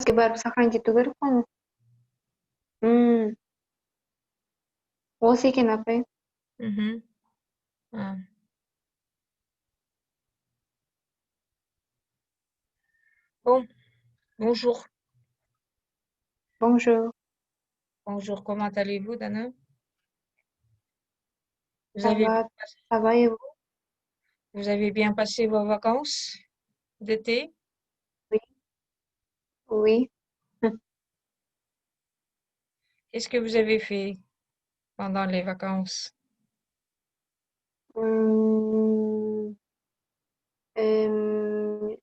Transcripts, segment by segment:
Meski barib saqlanib ketу керек қой оны. Осы екен апай. Mhm. Ah. Bon, bonjour. Bonjour. Bonjour, comment allez-vous, Dana? Vous Ça avez, va, ça va et vous? vous avez bien passé vos vacances d'été? Oui, oui. Qu'est-ce que vous avez fait pendant les vacances? Hum, euh,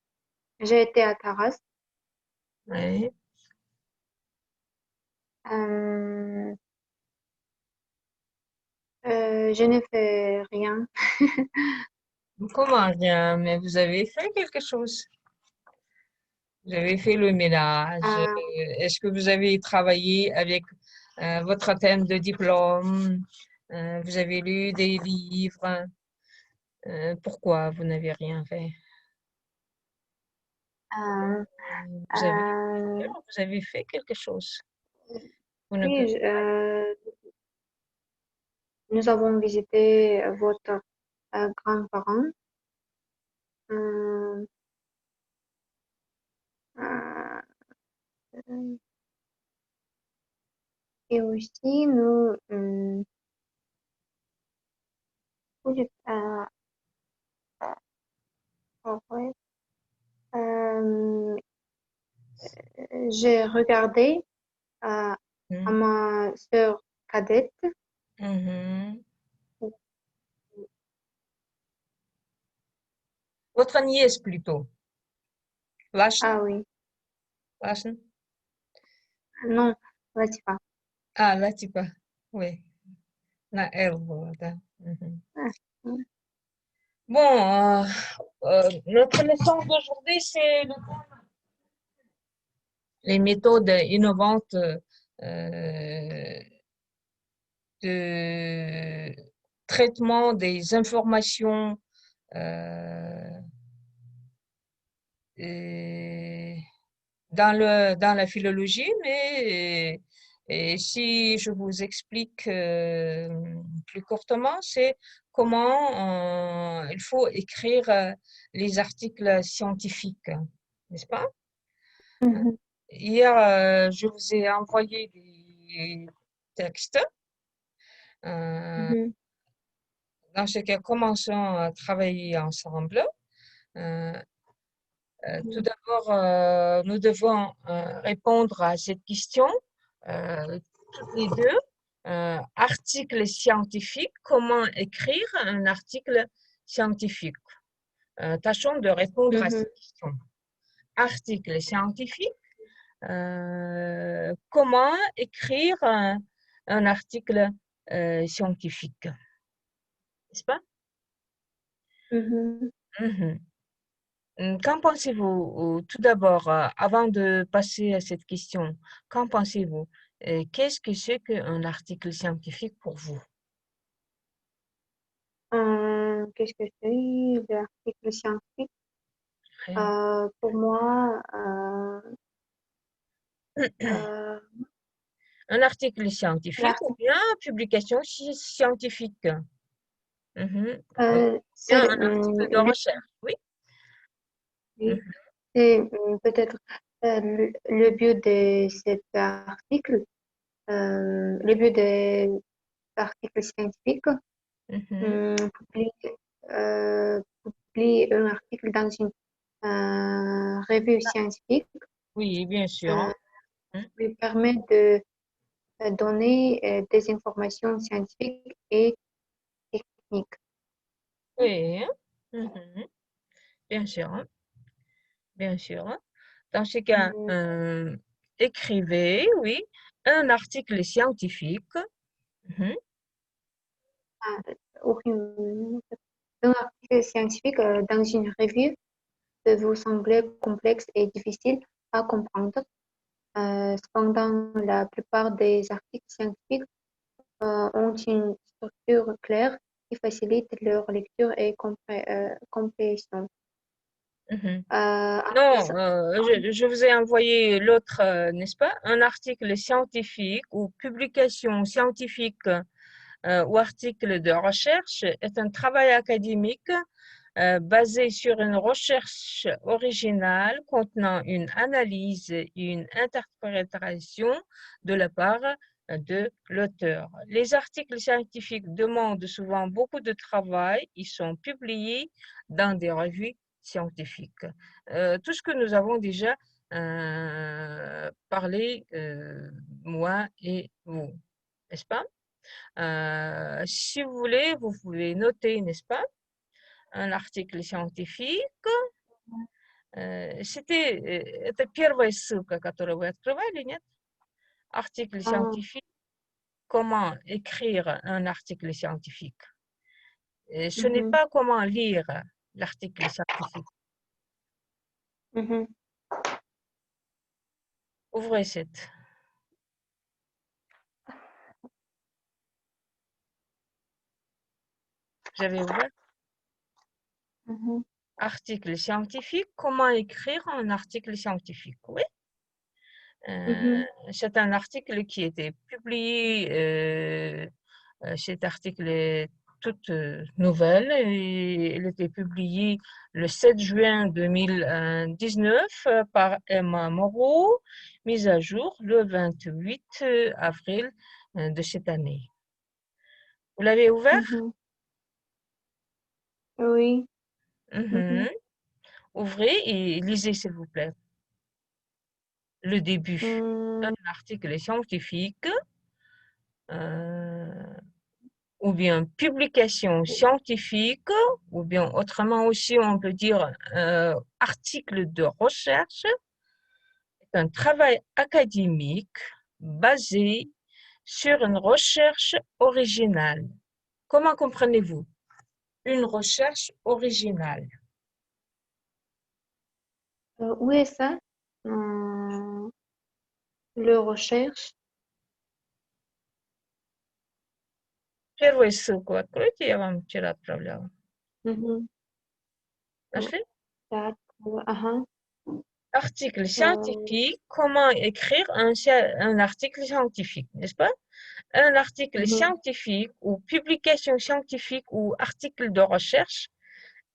j'ai été à Taras. Oui. Euh, je n'ai fait rien. Comment bien? Mais vous avez fait quelque chose. Vous avez fait le ménage. Euh, Est-ce que vous avez travaillé avec votre thème de diplôme? Vous avez lu des livres? Pourquoi vous n'avez rien fait? euh, Vous avez, euh, vous avez fait quelque chose. Vous ne oui, pouvez pas. nous avons visité votre grand-parent. Euh, euh, et aussi, euh, ouais, euh, j'ai regardé à Hmm. ma sœur cadette. Mhm. Votre nièce plutôt. Lâchen? Ah oui, Lâchen? non, Latifa. Ah, là, tu pas. Oui. Na elle, voilà. Mhm. Ah, oui. Bon, notre leçon d'aujourd'hui, c'est les méthodes innovantes euh, de traitement des informations euh, et dans la philologie, mais et si je vous explique plus courtement, c'est comment il faut écrire les articles scientifiques, n'est-ce pas? Mhm, Hier, je vous ai envoyé des textes. Euh, mhm, dans ce cas, commençons à travailler ensemble. Euh, tout mhm, d'abord, nous devons répondre à cette question, toutes les deux. Article scientifique, comment écrire un article scientifique? Tâchons de répondre à mhm. cette question. Article scientifique, comment écrire un article scientifique, n'est-ce pas? Mhm. Mhm. Qu'en pensez-vous? Tout d'abord, avant de passer à cette question, qu'en pensez-vous? Qu'est-ce que c'est qu'un article scientifique pour vous? Qu'est-ce que c'est l'article scientifique? Rien. Pour moi, euh, Un article scientifique ou l'article, bien publication scientifique? Mhm. Ou bien c'est un article de recherche, oui. oui, Mhm. c'est peut-être le but de cet article, le but de l'article scientifique, Mhm. hum, publie, publie un article dans une revue scientifique, Oui, bien sûr. euh, Mhm. lui permet de donner des informations scientifiques et techniques. Oui. Mhm. Bien sûr, bien sûr. Dans ce cas, Hum, écrivez, oui, un article scientifique. Mhm. ah, un article scientifique dans une revue peut vous sembler complexe et difficile à comprendre. Cependant, la plupart des articles scientifiques ont une structure claire qui facilite leur lecture et compréhension. Mhm. Euh, Non, ça- je vous ai envoyé l'autre, n'est-ce pas? Un article scientifique ou publication scientifique ou article de recherche est un travail académique basé sur une recherche originale contenant une analyse et une interprétation de la part de l'auteur. Les articles scientifiques demandent souvent beaucoup de travail. Ils sont publiés dans des revues scientifiques. Tout ce que nous avons déjà parlé, moi et vous, n'est-ce pas? Si vous voulez, vous pouvez noter, n'est-ce pas? Un article scientifique. Это первая ссылка, которую вы открывали, нет? Article scientifique. Comment écrire un article scientifique. Ce n'est mhm, pas comment lire l'article scientifique. mhm. Ouvrez cette. J'avais ouvert. Mhm, Article scientifique. Comment écrire un article scientifique. Oui. mhm, C'est un article qui a été publié. Cet article est toute nouvelle et il a été publié le 7 juin 2019 par Emma Moreau, mise à jour le 28 avril de cette année. Vous l'avez ouvert? mhm. Oui. Mhm. Mhm, Ouvrez et lisez, s'il vous plaît, le début. Un mm, article scientifique ou bien publication scientifique, ou bien autrement aussi on peut dire article de recherche, est un travail académique basé sur une recherche originale. Comment comprenez-vous une recherche originale? Où est ça? Hum, le recherche. Первую ссылку откройте, я вам вчера отправляла. Mhm. Нашли? D'accord. Ah, Article ah. scientifique, comment écrire un article scientifique, n'est-ce pas? Un article Mhm. scientifique ou publication scientifique ou article de recherche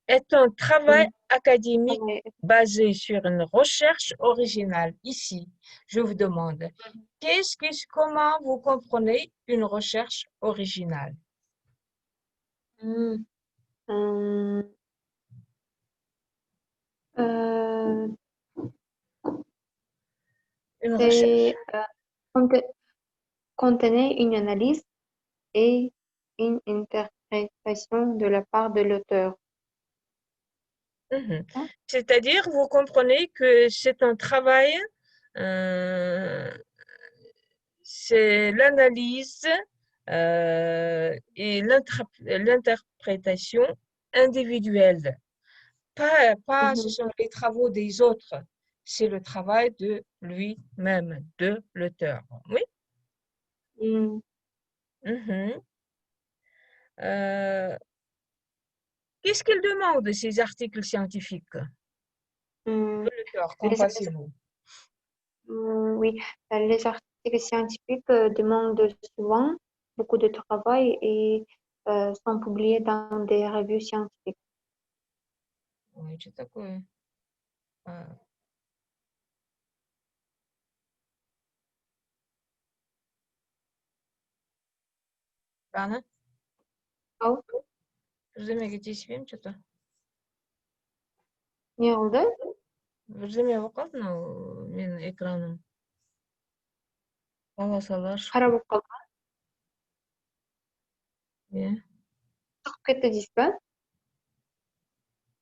est un travail Mhm. académique Ouais. basé sur une recherche originale. Ici, je vous demande, comment vous comprenez une recherche originale? Mm. Euh, Une recherche. c'est contenait une analyse et une interprétation de la part de l'auteur. Mhm. Hein? C'est-à-dire, vous comprenez que c'est un travail, euh, c'est l'analyse et l'interprétation individuelle. Pas ce Mhm. sont les travaux des autres, c'est le travail de lui-même, de l'auteur. Oui. Mm. Mhm. Euh, Qu'est-ce qu'il demande, ces articles scientifiques? Mm. De l'auteur, qu'en Les, pensez-vous? oui, les articles scientifiques demandent souvent beaucoup de travail et sont publiés dans des revues scientifiques. Ой, что такое? А, Rana, Oh, бірдеме кетесіп ем, что-то. не oldu? Бірдеме болып қалды мынау менің экраным. Полосалар шығып Қара болып қалды. иә. Шығып кетті дейсіз ба?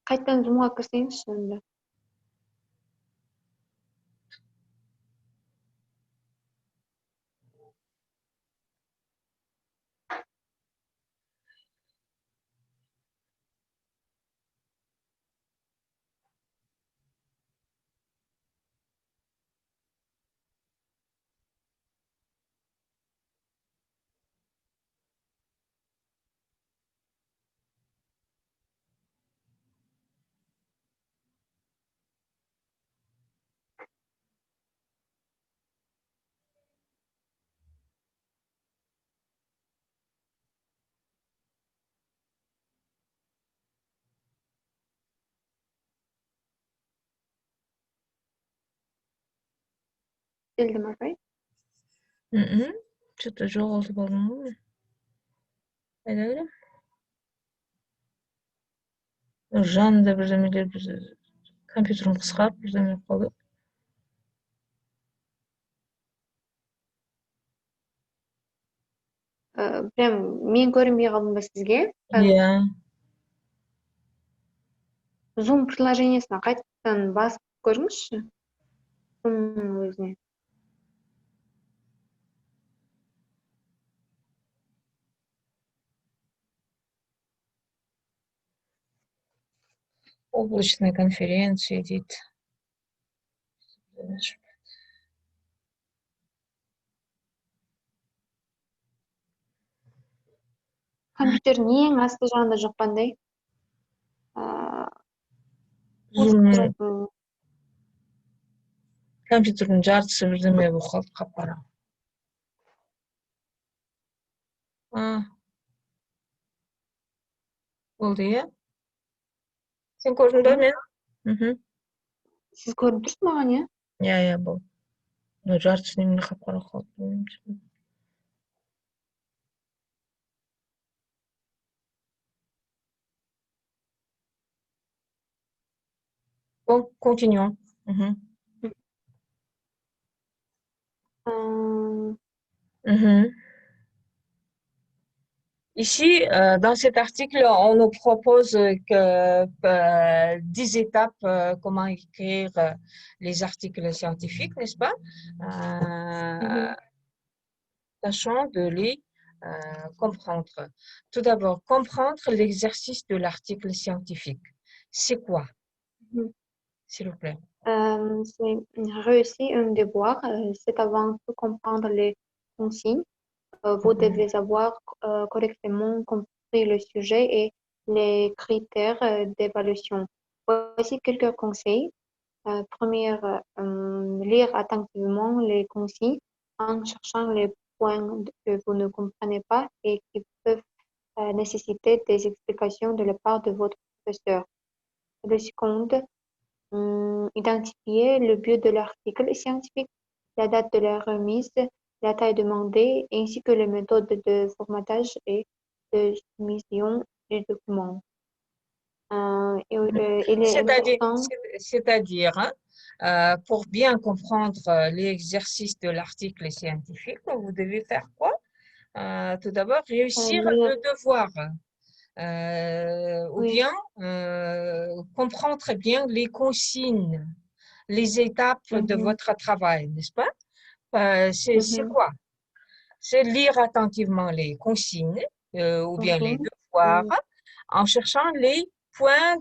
Қайтадан зумға кірсеңізші онда. Still my friend. C'est toujours oldu болдым. Öyle. Жанында бірдемелер компьютерім қысқарып бірдеме қалды. Прям мен көрінбей қалдым ба сізге? Иә. Zoom приложениесіне қайтадан басып көріңізші. Zoom'ның өзіне. Облачная конференция дейді. Компьютердің ең асты жағында жоқ қандай? Компьютердің жартысы бірдеме болып қалды, қап-қара. Болды, иә? Сен көрдің бе мен? Сіз көріп тұрсыз маған, иә? Иә, болды. Жартысы немене қап-қара қалды. Bon, continuons. Ici, dans cet article, on nous propose 10 étapes comment écrire les articles scientifiques, n'est-ce pas? Tâchons de les comprendre. Tout d'abord, comprendre l'exercice de l'article scientifique. C'est quoi? S'il vous plaît. C'est réussir un devoir, c'est avant tout comprendre les consignes. Vous devez avoir correctement compris le sujet et les critères d'évaluation. Voici quelques conseils. Première, lire attentivement les consignes en cherchant les points que vous ne comprenez pas et qui peuvent nécessiter des explications de la part de votre professeur. Le second, identifier le but de l'article scientifique, la date de la remise, la taille demandée, ainsi que les méthodes de formatage et de soumission du document. C'est-à-dire, pour bien comprendre l'exercice de l'article scientifique, vous devez faire quoi? Tout d'abord, réussir le devoir. Ou bien comprendre bien les consignes, les étapes de votre travail, n'est-ce pas? C'est quoi? C'est lire attentivement les consignes ou bien les devoirs en cherchant les points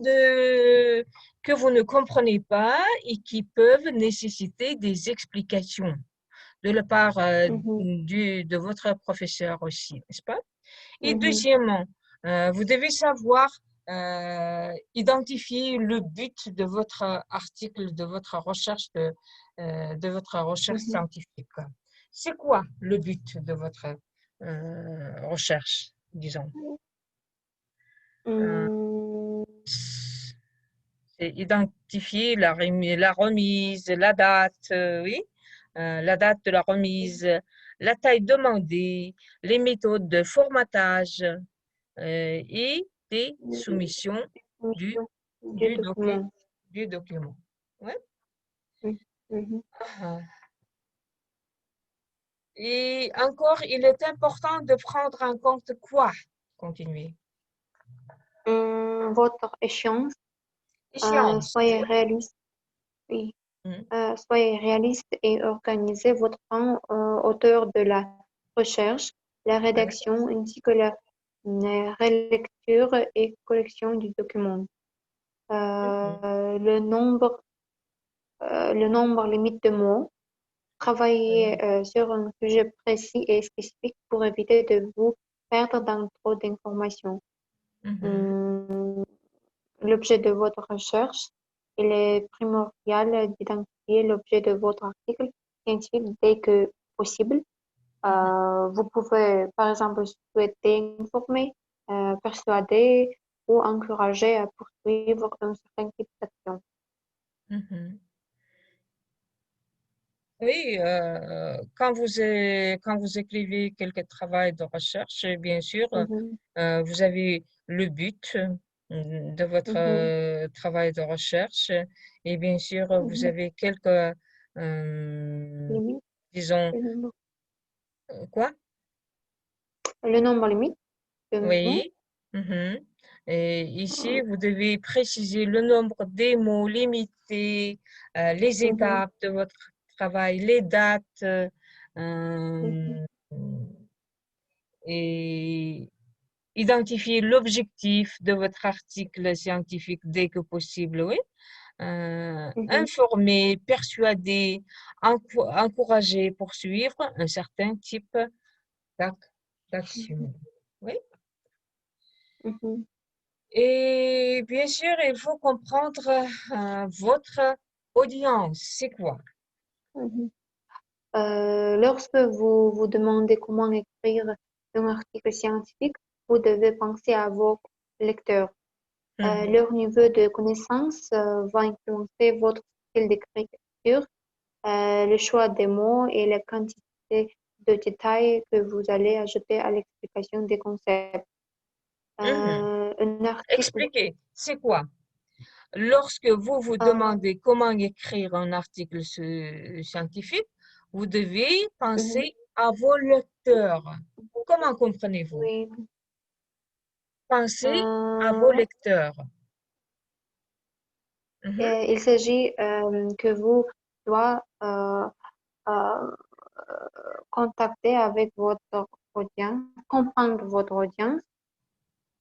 que vous ne comprenez pas et qui peuvent nécessiter des explications de la part de votre professeur aussi, n'est-ce pas? Et deuxièmement, vous devez savoir identifier le but de votre article, de votre recherche, scientifique. C'est quoi le but de votre recherche, disons? C'est identifier la remise, la date, oui, la date de la remise, la taille demandée, les méthodes de formatage et des soumissions du document. Ouais. Et encore, il est important de prendre en compte quoi? Continuez. Votre échéance. Soyez réaliste. Oui. Soyez réaliste et organisez votre temps autour de la recherche, la rédaction ainsi que la relecture et correction du document. Le nombre limite de mots. Travaillez sur un sujet précis et spécifique pour éviter de vous perdre dans trop d'informations. L'objet de votre recherche. Il est primordial d'identifier l'objet de votre article scientifique dès que possible. Vous pouvez, par exemple, souhaiter informer, persuader ou encourager à poursuivre un certain type d'action. Oui, quand vous écrivez quelque travail de recherche, bien sûr, Mhm, vous avez le but de votre mhm, travail de recherche et bien sûr, vous mhm. avez quelques, Limite, disons, le nombre, quoi? le nombre limite de mots. Oui. Mhm. Et ici, euh, vous devez préciser le nombre des mots limités, les mhm, étapes de votre travail, les dates, mhm, et identifier l'objectif de votre article scientifique dès que possible, oui. mhm, Informer, persuader, encourager, poursuivre un certain type mhm, d'action. Oui. mhm, Et bien sûr, il faut comprendre votre audience. C'est quoi? mhm. Lorsque vous vous demandez comment écrire un article scientifique, vous devez penser à vos lecteurs. Mhm. Leur niveau de connaissance va influencer votre style d'écriture, le choix des mots et la quantité de détails que vous allez ajouter à l'explication des concepts. Mhm. Un article, Expliquez, c'est quoi? Lorsque vous vous euh, demandez comment écrire un article scientifique, vous devez mhm, penser à vos lecteurs. Comment comprenez-vous? oui, Pensez à vos euh, lecteurs. Mhm. il s'agit que vous doit euh, contacter avec votre audience, comprendre votre audience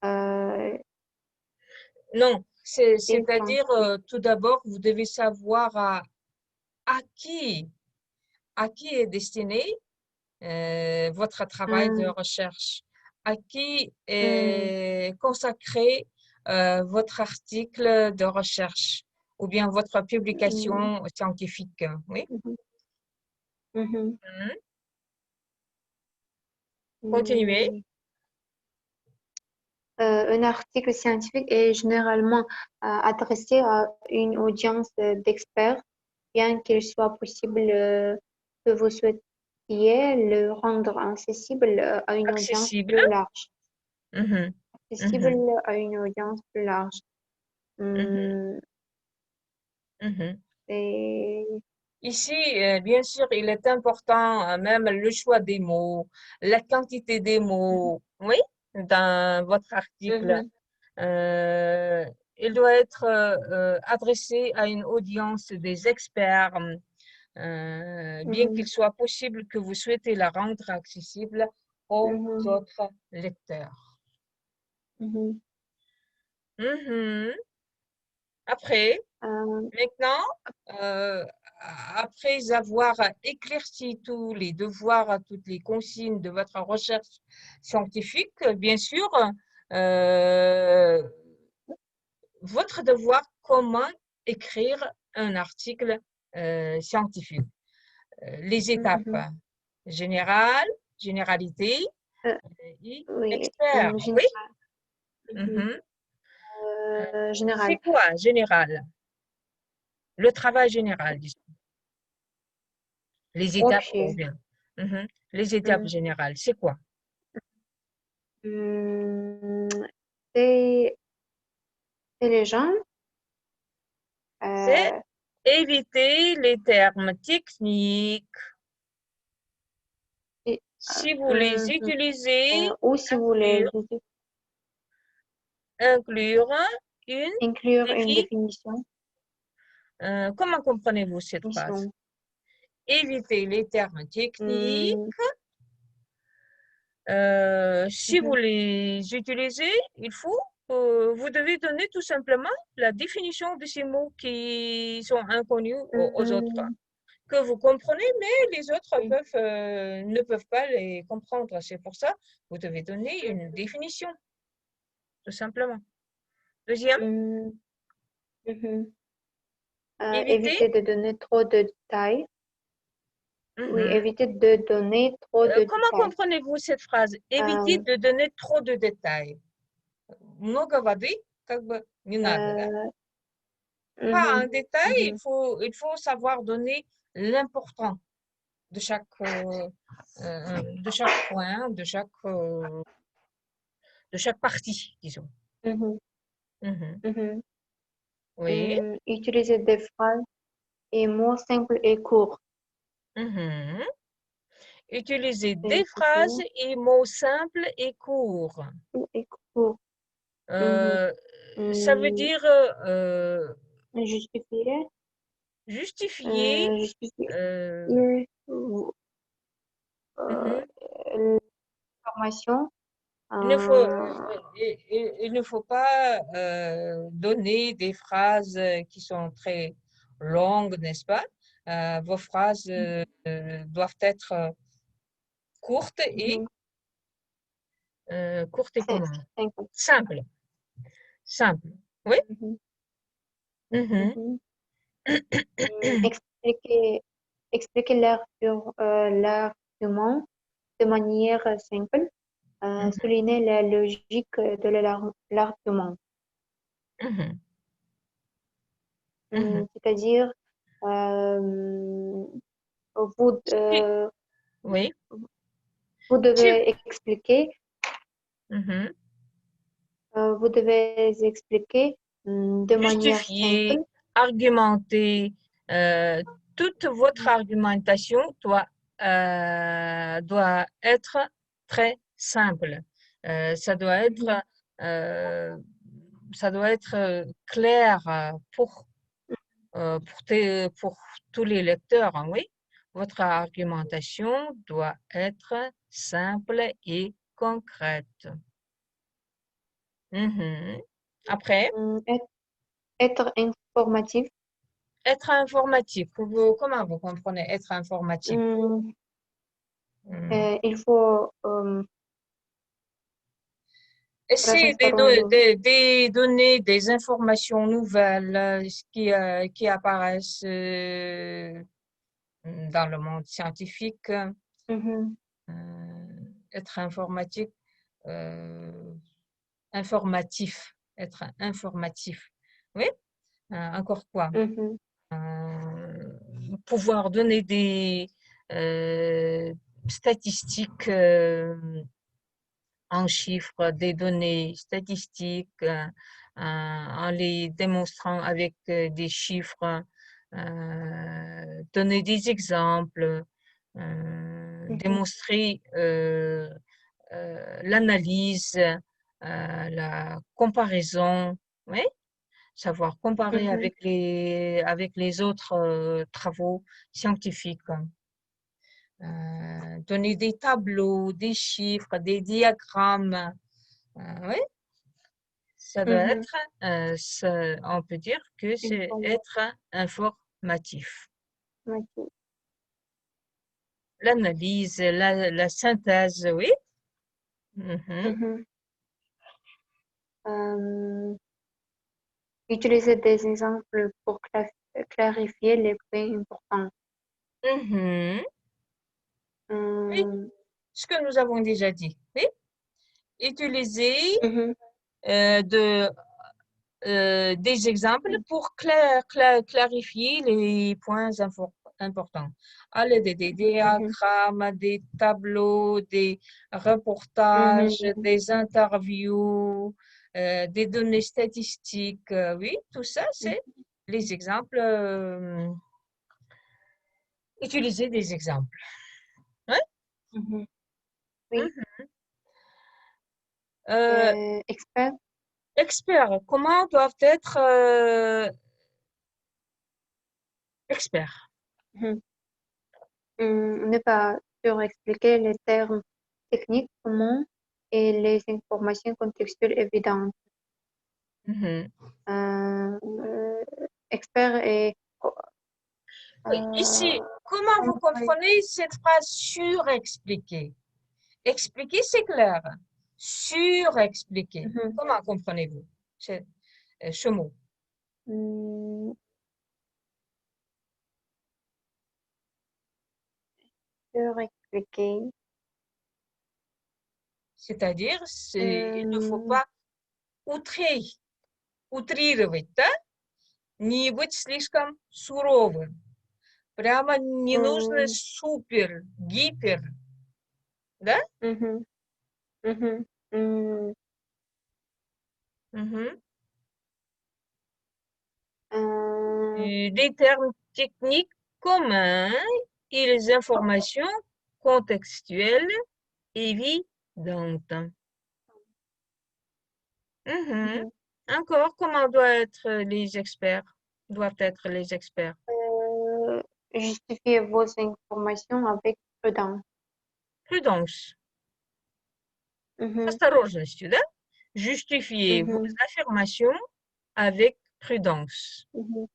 euh, Non, et c'est-à-dire, penser. tout d'abord, vous devez savoir à qui est destiné votre travail de Hum, recherche, à qui hum, est consacré votre article de recherche ou bien votre hum, publication scientifique. Oui. mhm, mhm, Mhm. Continuez. hum. Un article scientifique est généralement adressé à une audience d'experts, bien qu'il soit possible que vous souhaitiez le rendre accessible à une audience Accessible. plus large. Mhm. Mhm. Accessible à une audience plus large. Mhm. Hum, Mhm. et- Ici, bien sûr, il est important même le choix des mots, la quantité des Mhm, mots, oui, dans votre article. mhm, Euh, il doit être adressé à une audience des experts, bien qu'il mhm, soit possible que vous souhaitez la rendre accessible aux mhm, autres lecteurs. mhm. Mhm. Après, Euh, maintenant, euh, après avoir éclairci tous les devoirs, toutes les consignes de votre recherche scientifique, bien sûr, euh, votre devoir, comment écrire un article scientifique. Les étapes mhm. générales, généralité Euh, et oui, expert. Oui. général. Mhm. Mhm. Général. C'est quoi général? Le travail général, disons. Les étapes, ou Ok. bien. Mhm. Les étapes Hum, générales, c'est quoi? hum, c'est c'est les gens. C'est Euh, éviter les termes techniques. et, Si vous les mhm. utilisez, Ou si vous voulez inclure, inclure une inclure une défi. définition. Comment comprenez-vous cette phrase? Définition. Éviter les termes techniques. Hum, Si vous mhm, les utilisez, vous devez donner tout simplement la définition de ces mots qui sont inconnus aux autres, hum, que vous comprenez, mais les autres oui. ne peuvent pas les comprendre. C'est pour ça que vous devez donner une définition, tout simplement. Deuxième, Hum, mhm. éviter. Éviter de donner trop de détails. Oui, Mhm. éviter de donner trop de Comment détails. comprenez-vous cette phrase? Éviter Euh, de donner trop de détails. Много воды, как бы не надо, да? Pas mhm, un détail, mhm, il faut savoir donner l'important. de chaque point, de chaque partie, disons. Mhm, Mhm. mhm. Oui. Utiliser des phrases et mots simples et courts. Mhm. Utiliser Et des phrases et mots simples et courts. et courts. Mhm. Euh, Ça veut dire Justifier. justifier. Justifier euh, mhm. l'information. Il ne faut, Euh, il ne faut pas donner des phrases qui sont très longues, n'est-ce pas? Vos phrases doivent être mhm. courtes et C'est comment? simple. Simples. Simples. Oui? Mhm, Mhm. mhm. Expliquer, expliquer l'argument de manière simple. Souligner la logique de l'argument. Mhm. Mhm. C'est-à-dire, euh, vous, Si- euh, Oui. vous Si- devez expliquer, Mhm. vous devez expliquer de manière Justifier, simple. argumenter, euh, toute votre argumentation doit être très simple. Ça doit être, Mhm, euh, ça doit être clair pour tous les lecteurs, hein, oui. Votre argumentation doit être simple et concrète. Mhm. Après, être, être informatif. être informatif. Comment vous comprenez être informatif? Hum, Hmm. il faut Essayer gracias por lo- de donner des informations nouvelles qui apparaissent dans le monde scientifique. Ujú, Être informatique, euh, informatif, être informatif. Oui, encore quoi? ujú, Pouvoir donner des statistiques en chiffres, des données statistiques, en les démontrant avec des chiffres, donner des exemples, ujú, démontrer l'analyse, la comparaison, oui, savoir comparer ujú, avec les autres travaux scientifiques. Donner des tableaux, des chiffres, des diagrammes. Oui, ça doit ujú. être, on peut dire que c'est Informatif. être informatif. L'analyse, la synthèse, oui. Mhm. Ujú. Utiliser des exemples pour clarifier les points importants. Mhm. Oui, Hum, ce que nous avons déjà dit. Oui, utiliser ujú, euh, de, des exemples pour clarifier les points importants. À l'aide des ujú, diagrammes, des tableaux, des reportages, ujú, des interviews, des données statistiques. Oui, tout ça, c'est les exemples. Utiliser des exemples. Ouais. ujú. Oui. Mhm. Euh, Expert. Experts, comment doivent être experts? Ujú. Ne pas surexpliquer les termes techniques communs et les informations contextuelles évidentes. Mhm. Expert et Oui, ici, comment vous employé. comprenez cette phrase surexpliquer? Expliquer, c'est clair. Surexpliquer. Mhm. Comment comprenez-vous ce mot? Hum, surexpliquer. C'est-à-dire, il ne faut Hum, pas outrer, утрировать, да? Не быть слишком суровым. Прямо не нужно супер, гипер, да? Мгм. Мгм. Мгм. Euh, Les termes techniques communs et les informations contextuelles évidentes. Mhm. mhm. Encore, comment doivent être les experts? Justifiez vos informations avec prudence. Prudence, Mhm. осторожностью, да? Justifiez vos Mhm. affirmations avec prudence. Mhm.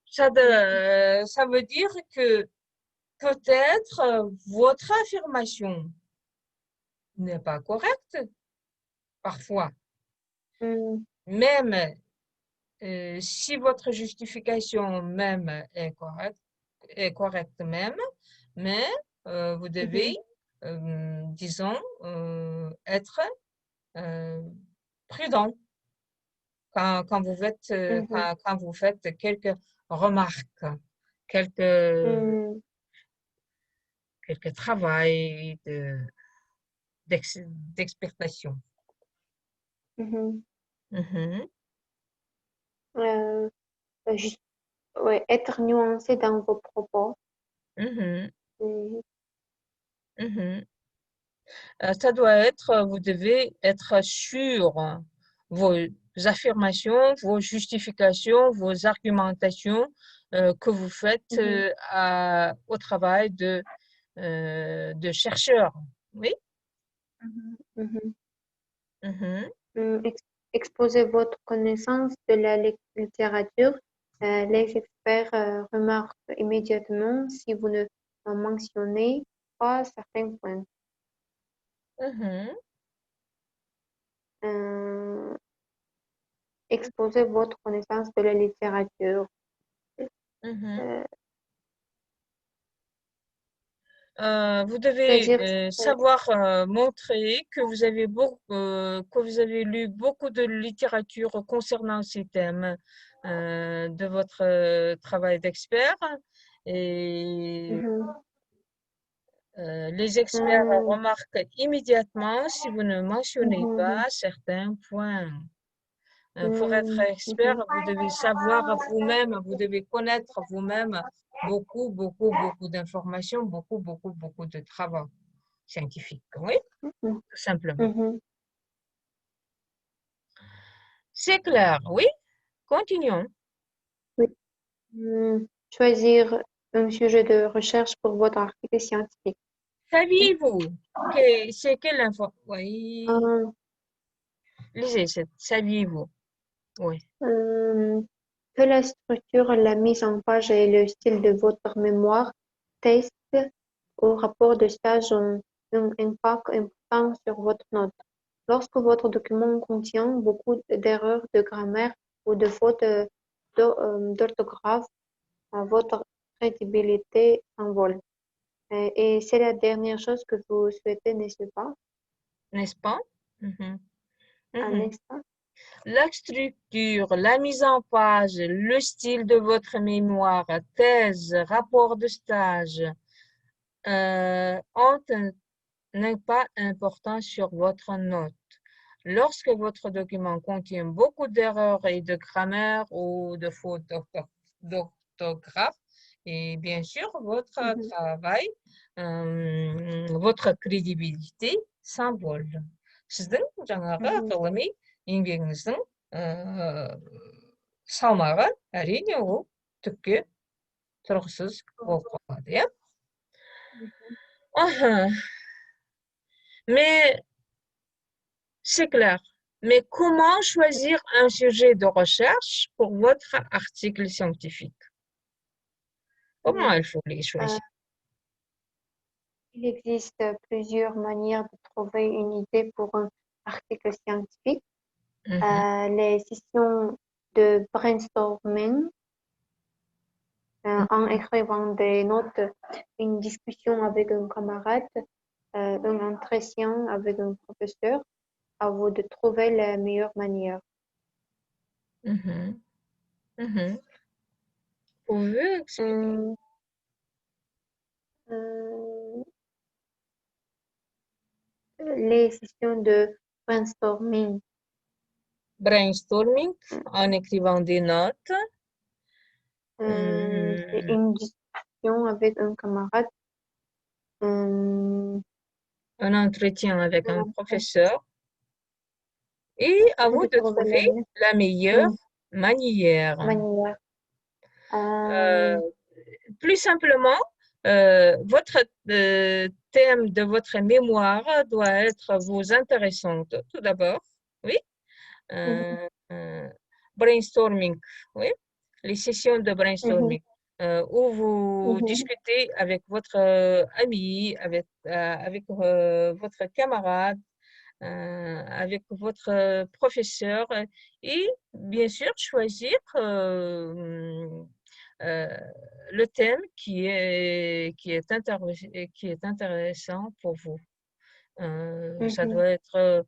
Ça veut dire que peut-être votre affirmation n'est pas correcte parfois. Mhm. Même si votre justification même est correcte même, mais vous devez, disons, être prudent quand vous faites, Mhm. quand vous faites quelques remarques, quelques, Mhm. quelques travail d'expertation. Mhm. Mhm, Euh, juste, ouais, être nuancé dans vos propos. mhm, Mhm. mhm. Ça doit être, vous devez être sûr vos affirmations, vos justifications, vos argumentations que vous faites Mhm. au travail de chercheurs. Oui. Mhm. Mhm. Mhm, Exposez votre connaissance de la littérature. Les experts remarquent immédiatement si vous ne mentionnez pas certains points. mhm, Euh, Exposez votre connaissance de la littérature. mhm. Euh, Vous devez C'est-à-dire, savoir montrer que vous avez lu beaucoup de littérature concernant ces thèmes de votre travail d'expert et mhm, les experts remarquent immédiatement si vous ne mentionnez pas mhm, certains points. Pour être mhm, expert, vous devez savoir vous-même, vous devez connaître vous-même beaucoup d'informations, beaucoup de travaux scientifiques. Oui, mhm, tout simplement. mhm. C'est clair, oui. Continuons. Oui. Choisir un sujet de recherche pour votre article scientifique. Saviez-vous que c'est quelle info? Oui, Euh, lisez, saviez-vous? Oui. euh, que la structure, la mise en page et le style de votre mémoire test au rapport de stage ont un impact important sur votre note. Lorsque votre document contient beaucoup d'erreurs de grammaire ou de fautes d'orthographe, votre crédibilité s'envole. Et c'est la dernière chose que vous souhaitez, n'est-ce pas? N'est-ce pas? Mhm, mhm. N'est-ce pas? La structure, la mise en page, le style de votre mémoire, thèse, rapport de stage ont un impact important sur votre note. Lorsque votre document contient beaucoup d'erreurs et de grammaire ou de fautes d'orthographe, et bien sûr, votre Mhm, travail, votre crédibilité s'envole. Сіздің жаңағы mhm, ғылыми еңбегіңіздің салмағы әрине ол түкке тұрғысыз болып қалады, иә? mhm. Аха. Mais c'est clair. Mais comment choisir un sujet de recherche pour votre article scientifique? Comment Mhm. il faut les Euh, choisir? il existe plusieurs manières de trouver une idée pour un article scientifique. Mhm, Les sessions de brainstorming, en écrivant des notes, une discussion avec un camarade, un entretien avec un professeur, à vous de trouver la meilleure manière. mhm, mhm. Pouvez expliquer? Euh, les sessions de brainstorming. Brainstorming en écrivant des notes. C'est une discussion avec un camarade. Un entretien avec un professeur. Et à vous de trouver la meilleure manière. Plus simplement, votre thème de votre mémoire doit être vous intéressante, tout d'abord. Oui. Brainstorming, oui. Les sessions de brainstorming où vous discutez avec votre ami, avec votre camarade, avec votre professeur et bien sûr choisir le thème qui est intéressant pour vous. Ça doit être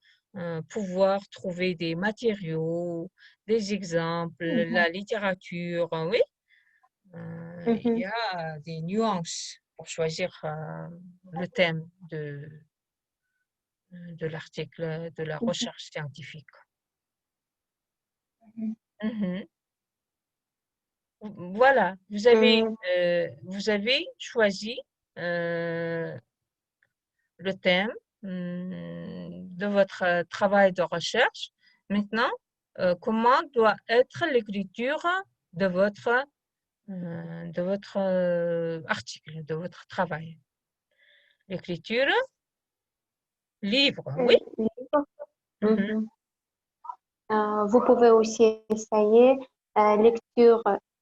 pouvoir trouver des matériaux, des exemples, la littérature, oui. Il y a des nuances pour choisir le thème de l'article, de la recherche scientifique. Voilà, vous avez choisi le thème de votre travail de recherche. Maintenant, comment doit être l'écriture de votre article, de votre travail? L'écriture libre, oui. Vous pouvez aussi essayer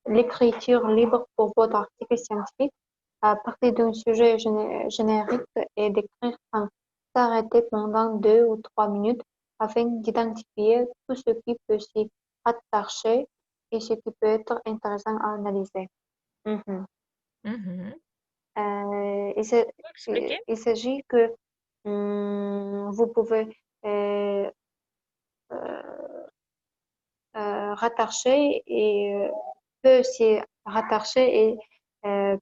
l'écriture libre pour votre article scientifique à partir d'un sujet générique et d'écrire sans s'arrêter pendant 2 ou 3 minutes afin d'identifier tout ce qui peut s'y rattacher et ce qui peut être intéressant à analyser. Il s'agit que vous pouvez rattacher et peut s'y rattacher et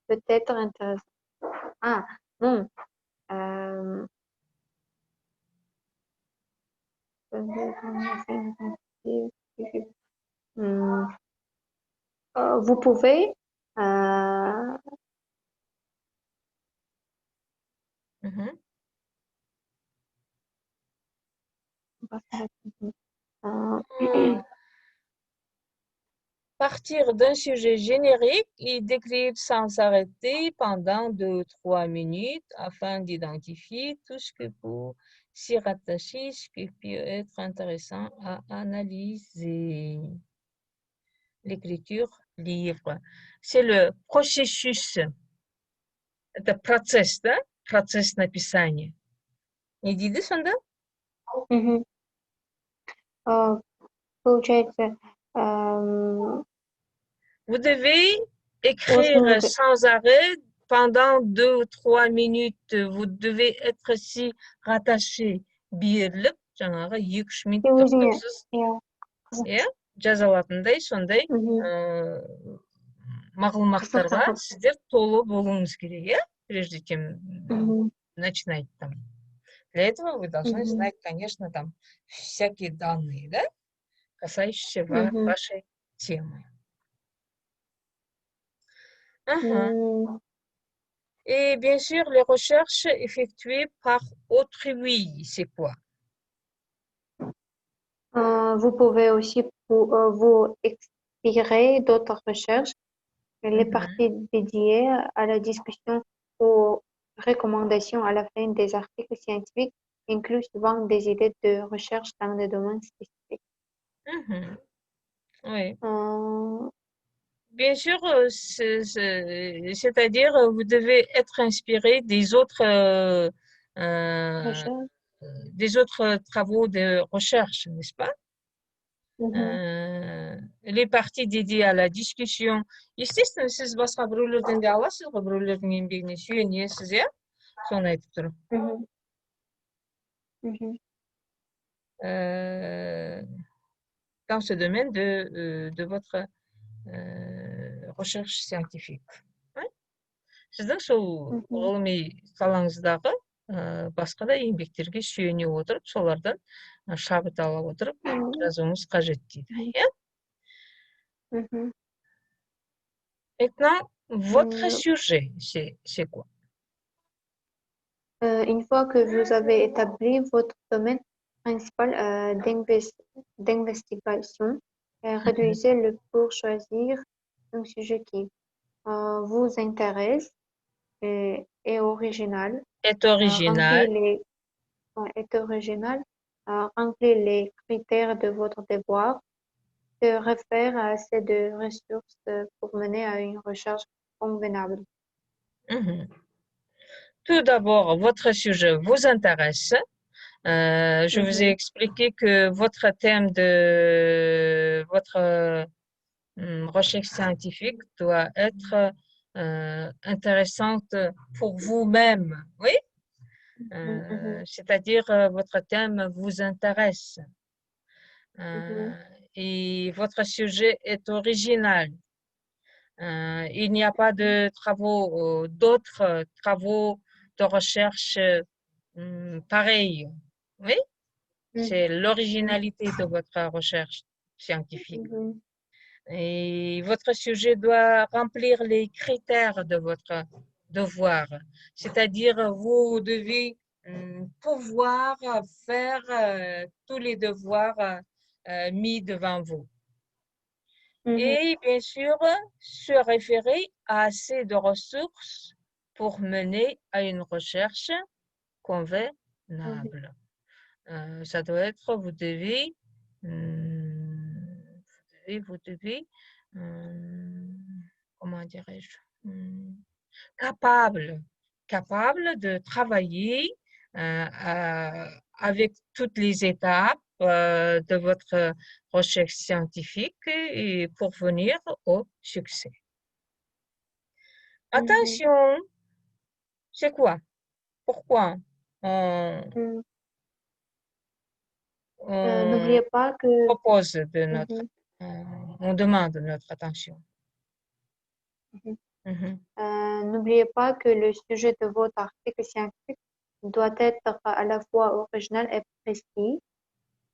peut-être intéressant. Ah, non. Vous pouvez partir d'un sujet générique et décrire sans s'arrêter pendant 2 ou 3 minutes afin d'identifier tout ce que peut s'y rattacher, ce qui peut être intéressant à analyser. L'écriture libre. C'est le processus, это процесс, да? Процесс написания. Не дейді сонда? Получается, vous devez écrire sans arrêt pendant 2 ou 3 minutes. Vous devez être si rattaché. Бірлік, жаңағы 2-3 минут тоқтаусыз. Иә, жазалатындай сондай мағлұматтарға сіздер толы болуыңыз керек, иә? Прежде чем начинать там. Для этого вы должны знать, конечно, там всякие данные, да, касающиеся вашей темы. Et bien sûr, les recherches effectuées par autrui, c'est quoi? Vous pouvez aussi vous inspirer d'autres recherches, les parties dédiées à la discussion ou recommandations à la fin des articles scientifiques incluent souvent des idées de recherche dans des domaines spécifiques. Oui. Bien sûr, c'est-à-dire vous devez être inspiré des autres travaux de recherche, n'est-ce pas? Les parties dédiées à la discussion. Естественно, сіз басқа біреулерден де аласыз ғой, біреулердің еңбегіне сүйенесіз, иә? Соны айтып тұрмын. Dans ce domaine de votre recherche scientifique. Сіздің сол ғылыми салаңыздағы басқа да еңбектерге сүйене отырып, солардан шабыт ала отырып жазуыңыз қажет дейді. Maintenant, votre sujet, c'est quoi? Une fois que vous avez établi votre domaine principal d'investigation, réduisez-le pour choisir un sujet qui vous intéresse et est original. Est original. Est original. Remplis les critères de votre devoir. Se réfère à assez de ressources pour mener à une recherche convenable. Tout d'abord, votre sujet vous intéresse. Je vous ai expliqué que votre thème de votre recherche scientifique doit être intéressante pour vous-même, oui? C'est-à-dire votre thème vous intéresse et votre sujet est original. Il n'y a pas de travaux, d'autres travaux de recherche pareils, oui? C'est l'originalité de votre recherche scientifique. Et votre sujet doit remplir les critères de votre devoir. C'est-à-dire, vous devez pouvoir faire tous les devoirs mis devant vous. Et bien sûr, se référer à assez de ressources pour mener à une recherche convenable. Ça doit être, vous devez comment dirais-je, capable de travailler avec toutes les étapes de votre recherche scientifique et pour venir au succès. Attention, c'est quoi? Pourquoi N'oubliez pas que propose de notre, on demande notre attention. N'oubliez pas que le sujet de votre article scientifique doit être à la fois original et précis.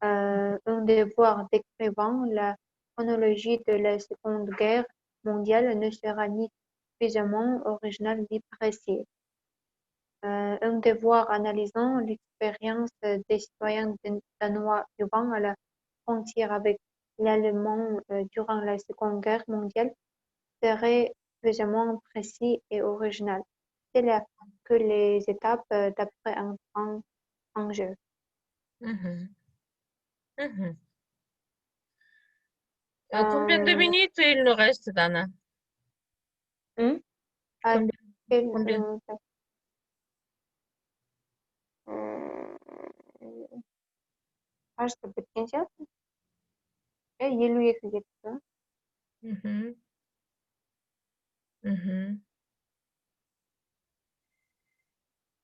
Un devoir décrivant la chronologie de la Seconde Guerre mondiale ne sera ni suffisamment original ni précis. Un devoir analysant l'expérience des citoyens danois vivant à la frontière avec l'Allemagne durant la Seconde Guerre mondiale serait suffisamment précis et original. C'est là que les étapes d'après entrent en jeu. Combien de minutes il nous reste, Dana? Combien? Кажется, 50. Елу екі кетті.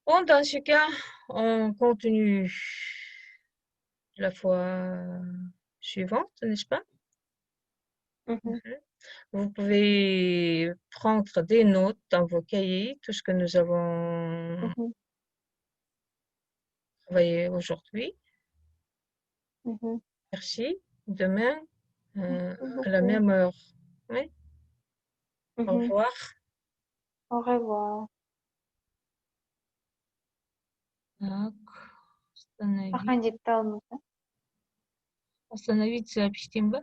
Bon, dans ce cas, on continue la fois suivante, n'est-ce pas? Vous pouvez prendre des notes dans vos cahiers, tout ce que nous avons travaillé aujourd'hui. Merci. Demain, à la même heure. Oui. Au revoir. Au revoir. Так, Остановить. остановить запись, Тимба.